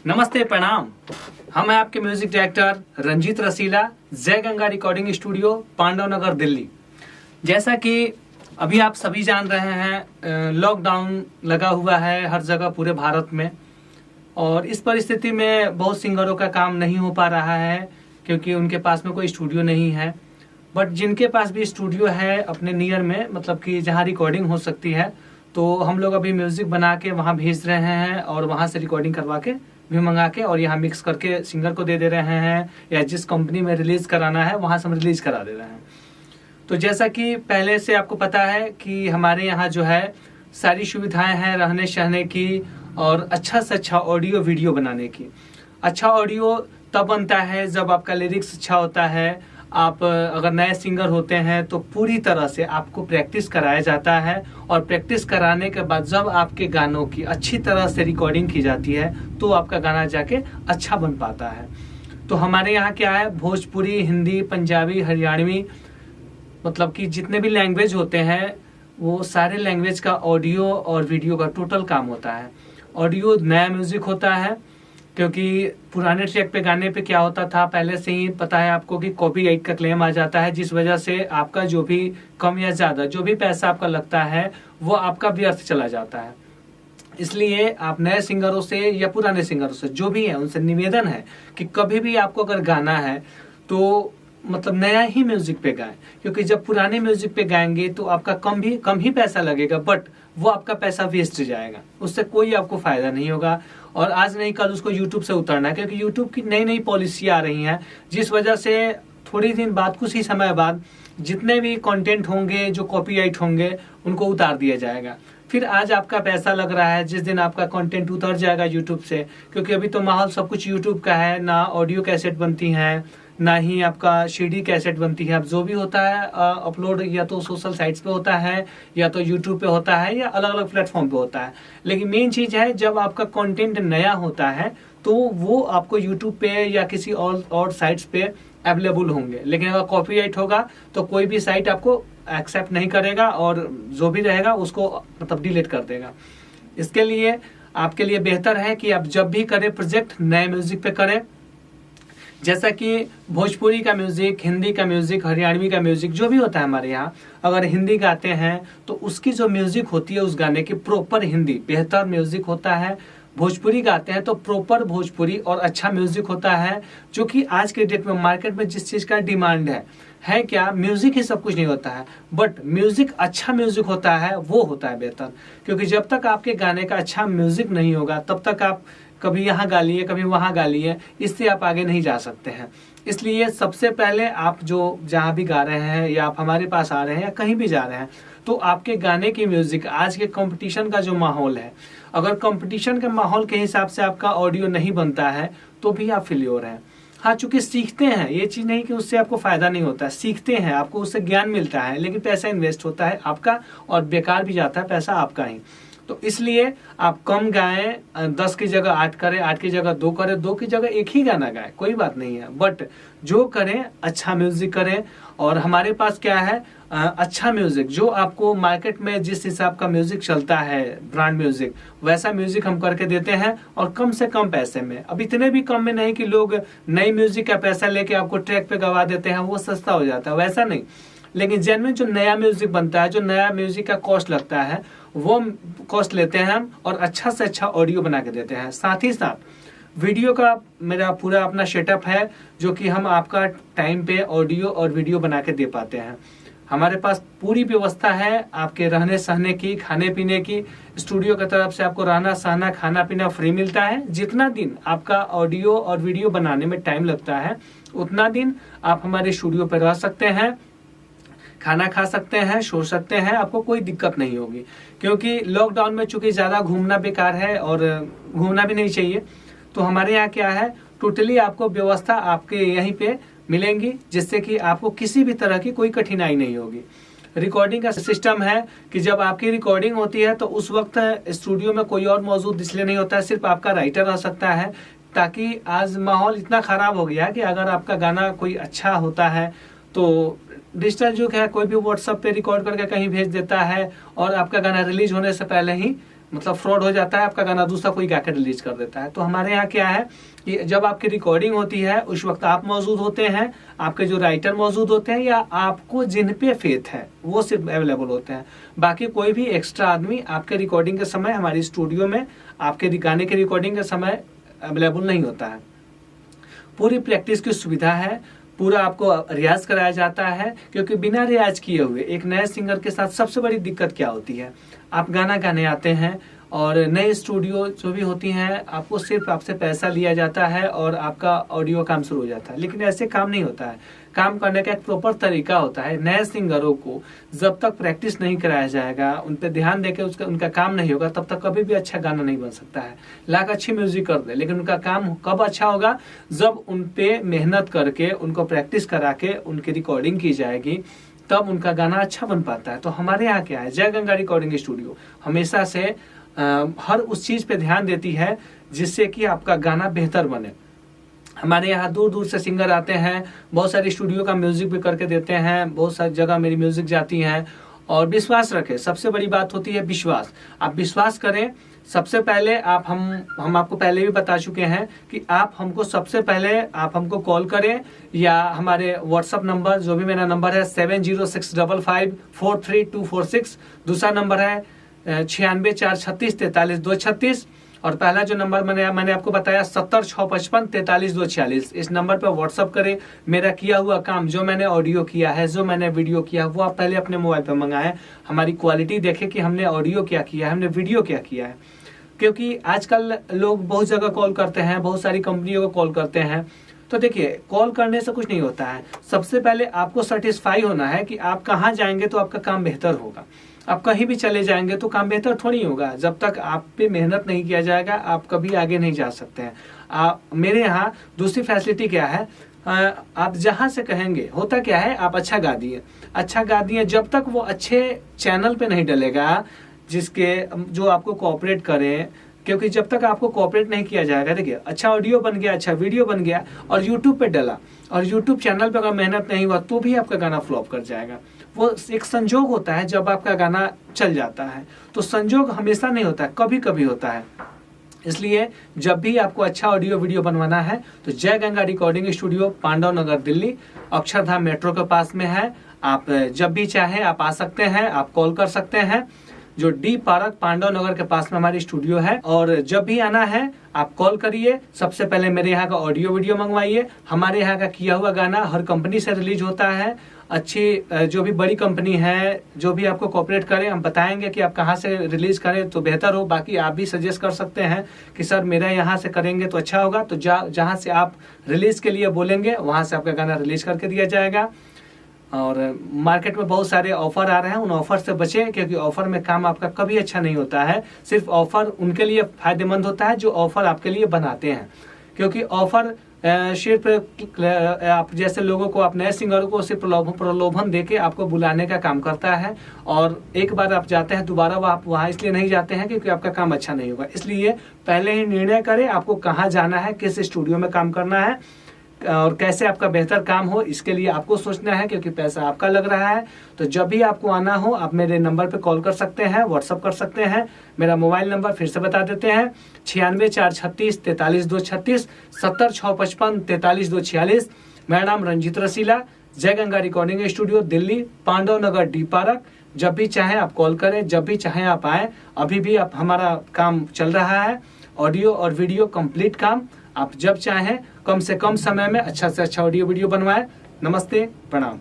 नमस्ते, प्रणाम। हम हैं आपके म्यूजिक डायरेक्टर रंजीत रसीला, जय गंगा रिकॉर्डिंग स्टूडियो, पांडव नगर, दिल्ली। जैसा कि अभी आप सभी जान रहे हैं, लॉकडाउन लगा हुआ है हर जगह पूरे भारत में, और इस परिस्थिति में बहुत सिंगरों का काम नहीं हो पा रहा है क्योंकि उनके पास में कोई स्टूडियो नहीं है। बट जिनके पास भी स्टूडियो है अपने नियर में, मतलब कि जहाँ रिकॉर्डिंग हो सकती है, तो हम लोग अभी म्यूजिक बना के वहाँ भेज रहे हैं और वहाँ से रिकॉर्डिंग करवा के भी मंगा के और यहाँ मिक्स करके सिंगर को दे रहे हैं, या जिस कंपनी में रिलीज कराना है वहाँ से हम रिलीज करा दे रहे हैं। तो जैसा कि पहले से आपको पता है कि हमारे यहाँ जो है सारी सुविधाएं हैं रहने सहने की, और अच्छा से अच्छा ऑडियो वीडियो बनाने की। अच्छा ऑडियो तब बनता है जब आपका लिरिक्स अच्छा होता है। आप अगर नए सिंगर होते हैं तो पूरी तरह से आपको प्रैक्टिस कराया जाता है, और प्रैक्टिस कराने के बाद जब आपके गानों की अच्छी तरह से रिकॉर्डिंग की जाती है तो आपका गाना जाके अच्छा बन पाता है। तो हमारे यहाँ क्या है, भोजपुरी, हिंदी, पंजाबी, हरियाणवी, मतलब कि जितने भी लैंग्वेज होते हैं वो सारे लैंग्वेज का ऑडियो और वीडियो का टोटल काम होता है। ऑडियो नया म्यूजिक होता है, क्योंकि पुराने ट्रैक पे गाने पे क्या होता था, पहले से ही पता है आपको कि कॉपीराइट का क्लेम आ जाता है, जिस वजह से आपका जो भी कम या ज्यादा जो भी पैसा आपका लगता है वो आपका व्यर्थ चला जाता है। इसलिए आप नए सिंगरों से या पुराने सिंगरों से जो भी है उनसे निवेदन है कि कभी भी आपको अगर गाना है तो मतलब नया ही म्यूजिक पे गाएं, क्योंकि जब पुराने म्यूजिक पे गाएंगे तो आपका कम ही पैसा लगेगा, बट वो आपका पैसा वेस्ट जाएगा, उससे कोई आपको फायदा नहीं होगा। और आज नहीं कल उसको यूट्यूब से उतारना है, क्योंकि यूट्यूब की नई नई पॉलिसी आ रही हैं, जिस वजह से थोड़ी दिन बाद, कुछ ही समय बाद जितने भी कंटेंट होंगे जो कॉपीराइट होंगे उनको उतार दिया जाएगा। फिर आज आपका पैसा लग रहा है, जिस दिन आपका कंटेंट उतर जाएगा यूट्यूब से, क्योंकि अभी तो माहौल सब कुछ यूट्यूब का है, ना ऑडियो कैसेट बनती हैं, ना ही आपका सीडी कैसेट बनती है। अब जो भी होता है अपलोड या तो सोशल साइट्स पे होता है, या तो यूट्यूब पे होता है, या अलग अलग प्लेटफॉर्म पे होता है। लेकिन मेन चीज है, जब आपका कंटेंट नया होता है तो वो आपको यूट्यूब पे या किसी और साइट्स पे अवेलेबल होंगे। लेकिन अगर कॉपीराइट होगा तो कोई भी साइट आपको एक्सेप्ट नहीं करेगा, और जो भी रहेगा उसको मतलब डिलीट कर देगा। इसके लिए आपके लिए बेहतर है कि आप जब भी करें प्रोजेक्ट नए म्यूजिक पे करें। जैसा कि भोजपुरी का म्यूजिक, हिंदी का म्यूजिक, हरियाणवी का म्यूजिक जो भी होता है हमारे यहाँ, अगर हिंदी गाते हैं तो उसकी जो म्यूजिक होती है उस गाने की प्रॉपर हिंदी बेहतर म्यूजिक होता है। भोजपुरी गाते हैं तो प्रॉपर भोजपुरी और अच्छा म्यूजिक होता है, जो कि आज के डेट में मार्केट में जिस चीज का डिमांड है क्या, म्यूजिक ही सब कुछ नहीं होता है, बट म्यूजिक अच्छा म्यूजिक होता है, वो होता है बेहतर। क्योंकि जब तक आपके गाने का अच्छा म्यूजिक नहीं होगा तब तक आप कभी यहाँ गा लिए कभी वहाँ गा लिए, इससे आप आगे नहीं जा सकते हैं। इसलिए सबसे पहले आप जो जहाँ भी गा रहे हैं, या आप हमारे पास आ रहे हैं या कहीं भी जा रहे हैं, तो आपके गाने की म्यूजिक, आज के कंपटीशन का जो माहौल है, अगर कंपटीशन के माहौल के हिसाब से आपका ऑडियो नहीं बनता है तो भी आप फेल्योर हैं। हाँ, चूंकि सीखते हैं, ये चीज नहीं कि उससे आपको फायदा नहीं होता है, सीखते हैं, आपको उससे ज्ञान मिलता है, लेकिन पैसा इन्वेस्ट होता है आपका और बेकार भी जाता है पैसा आपका ही। तो इसलिए आप कम गाएं, 10 की जगह 8 करें, 8 की जगह 2 करें, 2 की जगह 1 ही गाना गाएं, कोई बात नहीं है, बट जो करें अच्छा म्यूजिक करें। और हमारे पास क्या है, अच्छा म्यूजिक जो आपको मार्केट में जिस हिसाब का म्यूजिक चलता है, ब्रांड म्यूजिक, वैसा म्यूजिक हम करके देते हैं, और कम से कम पैसे में। अब इतने भी कम में नहीं कि लोग नई म्यूजिक का पैसा लेके आपको ट्रैक पे गवा देते हैं, वो सस्ता हो जाता है, वैसा नहीं। लेकिन जेन्युइन जो नया म्यूजिक बनता है, जो नया म्यूजिक का कॉस्ट लगता है, वो कॉस्ट लेते हैं हम, और अच्छा से अच्छा ऑडियो बना के देते हैं। साथ ही साथ वीडियो का मेरा पूरा अपना सेटअप है, जो कि हम आपका टाइम पे ऑडियो और वीडियो बना के दे पाते हैं। हमारे पास पूरी व्यवस्था है आपके रहने सहने की, खाने पीने की। स्टूडियो की तरफ से आपको रहना सहना खाना पीना फ्री मिलता है। जितना दिन आपका ऑडियो और वीडियो बनाने में टाइम लगता है, उतना दिन आप हमारे स्टूडियो पर रह सकते हैं, खाना खा सकते हैं, सो सकते हैं, आपको कोई दिक्कत नहीं होगी। क्योंकि लॉकडाउन में चूंकि ज्यादा घूमना बेकार है और घूमना भी नहीं चाहिए, तो हमारे यहाँ क्या है, टोटली आपको व्यवस्था आपके यहीं पे मिलेंगी, जिससे कि आपको किसी भी तरह की कोई कठिनाई नहीं होगी। रिकॉर्डिंग का सिस्टम है कि जब आपकी रिकॉर्डिंग होती है तो उस वक्त स्टूडियो में कोई और मौजूद इसलिए नहीं होता है, सिर्फ आपका राइटर रह सकता है, ताकि आज माहौल इतना खराब हो गया है कि अगर आपका गाना कोई अच्छा होता है तो डिजिटल युग है, कोई भी व्हाट्सएप पे रिकॉर्ड करके कहीं भेज देता है, और आपका गाना रिलीज होने से पहले ही मतलब फ्रॉड हो जाता है, आपका गाना दूसरा कोई गाकर रिलीज कर देता है। तो हमारे यहाँ क्या है कि जब आपकी रिकॉर्डिंग होती है उस वक्त आप मौजूद होते हैं, आपके जो राइटर मौजूद होते हैं, या आपको जिन पे फेथ है वो सिर्फ अवेलेबल होते हैं। बाकी कोई भी एक्स्ट्रा आदमी आपके रिकॉर्डिंग के समय हमारी स्टूडियो में आपके गाने के रिकॉर्डिंग के समय अवेलेबल नहीं होता है। पूरी प्रैक्टिस की सुविधा है, पूरा आपको रियाज कराया जाता है, क्योंकि बिना रियाज किए हुए एक नए सिंगर के साथ सबसे बड़ी दिक्कत क्या होती है, आप गाना गाने आते हैं और नए स्टूडियो जो भी होती हैं आपको सिर्फ आपसे पैसा लिया जाता है और आपका ऑडियो काम शुरू हो जाता है। लेकिन ऐसे काम नहीं होता है, काम करने का एक प्रॉपर तरीका होता है। नए सिंगरों को जब तक प्रैक्टिस नहीं कराया जाएगा, उन पर ध्यान देकर उनका काम नहीं होगा, तब तक कभी भी अच्छा गाना नहीं बन सकता है। लाख अच्छी म्यूजिक कर दे, लेकिन उनका काम कब अच्छा होगा, जब उन पे मेहनत करके उनको प्रैक्टिस करा के उनकी रिकॉर्डिंग की जाएगी, तब उनका गाना अच्छा बन पाता है। तो हमारे यहाँ क्या है, जय गंगा रिकॉर्डिंग स्टूडियो हमेशा से हर उस चीज पे ध्यान देती है जिससे कि आपका गाना बेहतर बने। हमारे यहाँ दूर दूर से सिंगर आते हैं, बहुत सारी स्टूडियो का म्यूजिक भी करके देते हैं, बहुत सारी जगह मेरी म्यूजिक जाती है। और विश्वास रखें, सबसे बड़ी बात होती है विश्वास। आप विश्वास करें, सबसे पहले हम आपको पहले भी बता चुके हैं कि आप हमको सबसे पहले आप हमको कॉल करें, या हमारे व्हाट्सअप नंबर जो भी मेरा नंबर है 7065543246, दूसरा नंबर है 9646343236, और पहला जो नंबर मैंने आपको बताया 70655434246। इस नंबर पर व्हाट्सअप करें। मेरा किया हुआ काम, जो मैंने ऑडियो किया है, जो मैंने वीडियो किया, वो आप पहले अपने मोबाइल पर मंगाएं। हमारी क्वालिटी देखें कि हमने ऑडियो क्या किया है, हमने वीडियो क्या किया है। क्योंकि आजकल लोग बहुत जगह कॉल करते हैं, बहुत सारी कंपनियों को कॉल करते हैं। तो देखिए, कॉल करने से कुछ नहीं होता है। सबसे पहले आपको सेटिस्फाई होना है कि आप कहाँ जाएंगे तो आपका काम बेहतर होगा। आप कहीं भी चले जाएंगे तो काम बेहतर थोड़ी होगा। जब तक आप पे मेहनत नहीं किया जाएगा, आप कभी आगे नहीं जा सकते हैं। मेरे यहाँ दूसरी फैसिलिटी क्या है, आप जहां से कहेंगे, होता क्या है, आप अच्छा गा दिए, जब तक वो अच्छे चैनल पे नहीं डलेगा जो आपको कोऑपरेट करें, क्योंकि जब तक आपको कोऑपरेट नहीं किया जाएगा, देखिए अच्छा ऑडियो बन गया, अच्छा वीडियो बन गया और यूट्यूब पे डला, और यूट्यूब चैनल पे अगर मेहनत नहीं हुआ तो भी आपका गाना फ्लॉप कर जाएगा। वो एक संजोग होता है जब आपका गाना चल जाता है। तो संजोग हमेशा नहीं होता है, कभी कभी होता है। इसलिए जब भी आपको अच्छा ऑडियो वीडियो बनवाना है तो जय गंगा रिकॉर्डिंग स्टूडियो, पांडव नगर, दिल्ली, अक्षरधाम मेट्रो के पास में है। आप जब भी चाहें आप आ सकते हैं, आप कॉल कर सकते हैं। जो डी पार्क पांडव नगर के पास में हमारी स्टूडियो है। और जब भी आना है आप कॉल करिए। सबसे पहले मेरे यहाँ का ऑडियो वीडियो मंगवाइए। हमारे यहाँ का किया हुआ गाना हर कंपनी से रिलीज होता है। अच्छी जो भी बड़ी कंपनी है, जो भी आपको कोऑपरेट करे, हम बताएंगे कि आप कहाँ से रिलीज करें तो बेहतर हो। बाकी आप भी सजेस्ट कर सकते हैं कि सर मेरा यहाँ से करेंगे तो अच्छा होगा। तो जहाँ से आप रिलीज के लिए बोलेंगे वहाँ से आपका गाना रिलीज करके दिया जाएगा। और मार्केट में बहुत सारे ऑफर आ रहे हैं, उन ऑफर से बचें, क्योंकि ऑफर में काम आपका कभी अच्छा नहीं होता है। सिर्फ ऑफर उनके लिए फायदेमंद होता है जो ऑफर आपके लिए बनाते हैं, क्योंकि ऑफर सिर्फ आप जैसे लोगों को, आप नए सिंगरों को सिर्फ प्रलोभन देके आपको बुलाने का काम करता है। और एक बार आप जाते हैं, दोबारा आप वहाँ इसलिए नहीं जाते हैं क्योंकि आपका काम अच्छा नहीं होगा। इसलिए पहले ही निर्णय करें आपको कहाँ जाना है, किस स्टूडियो में काम करना है और कैसे आपका बेहतर काम हो। इसके लिए आपको सोचना है, क्योंकि पैसा आपका लग रहा है। तो जब भी आपको आना हो आप मेरे नंबर पे कॉल कर सकते हैं, व्हाट्सअप कर सकते हैं। मेरा मोबाइल नंबर फिर से बता देते हैं, 9646343236, 70655434246। मेरा नाम रंजीत रसीला, जय गंगा रिकॉर्डिंग स्टूडियो, दिल्ली, पांडव नगर, डी पार्क। जब भी चाहें आप कॉल करें, जब भी चाहें आप आए। अभी भी आप हमारा काम चल रहा है, ऑडियो और वीडियो कंप्लीट काम। आप जब चाहें कम से कम समय में अच्छा से अच्छा ऑडियो वीडियो बनवाएं। नमस्ते, प्रणाम।